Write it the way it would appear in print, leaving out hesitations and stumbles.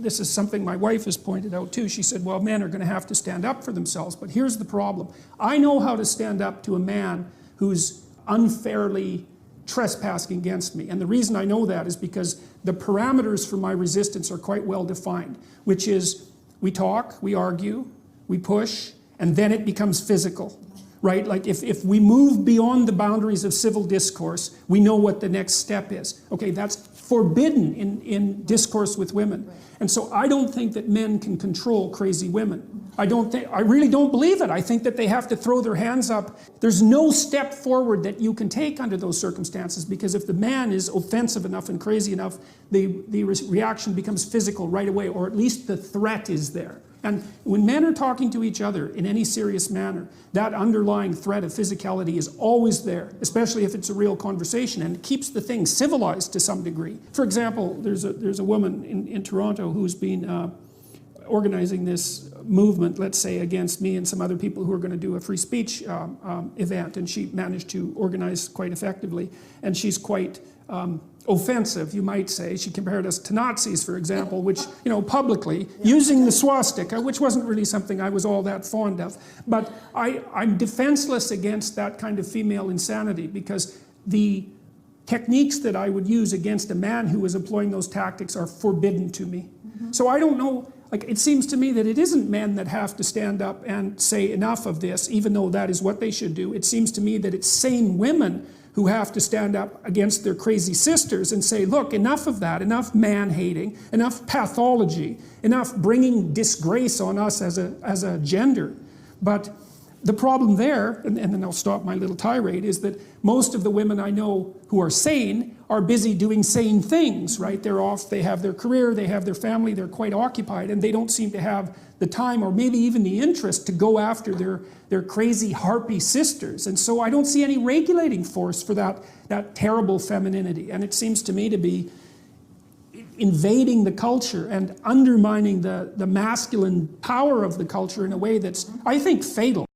This is something my wife has pointed out too. She said, well, men are going to have to stand up for themselves, but here's the problem. I know how to stand up to a man who's unfairly trespassing against me. And the reason I know that is because the parameters for my resistance are quite well defined, which is we talk, we argue, we push, and then it becomes physical. Right? Like if we move beyond the boundaries of civil discourse, we know what the next step is. Okay, that's forbidden in discourse with women. Right. And so I don't think that men can control crazy women. I really don't believe it. I think that they have to throw their hands up. There's no step forward that you can take under those circumstances, because if the man is offensive enough and crazy enough, the reaction becomes physical right away, or at least the threat is there. And when men are talking to each other in any serious manner, that underlying threat of physicality is always there, especially if it's a real conversation, and it keeps the thing civilized to some degree. For example, there's a woman in Toronto who's been organizing this movement, let's say, against me and some other people who are going to do a free speech event, and she managed to organize quite effectively, and she's quite offensive, you might say. She compared us to Nazis, for example, which, you know, publicly, using the swastika, which wasn't really something I was all that fond of. But I'm defenseless against that kind of female insanity, because the techniques that I would use against a man who was employing those tactics are forbidden to me. So I don't know, like, it seems to me that it isn't men that have to stand up and say enough of this, even though that is what they should do. It seems to me that it's sane women who have to stand up against their crazy sisters and say, look, enough of that, enough man-hating, enough pathology, enough bringing disgrace on us as a gender. But the problem there, and then I'll stop my little tirade, is that most of the women I know who are sane are busy doing sane things, right? They're off, they have their career, they have their family, they're quite occupied, and they don't seem to have the time or maybe even the interest to go after their crazy harpy sisters. And so I don't see any regulating force for that terrible femininity. And it seems to me to be invading the culture and undermining the masculine power of the culture in a way that's, I think, fatal.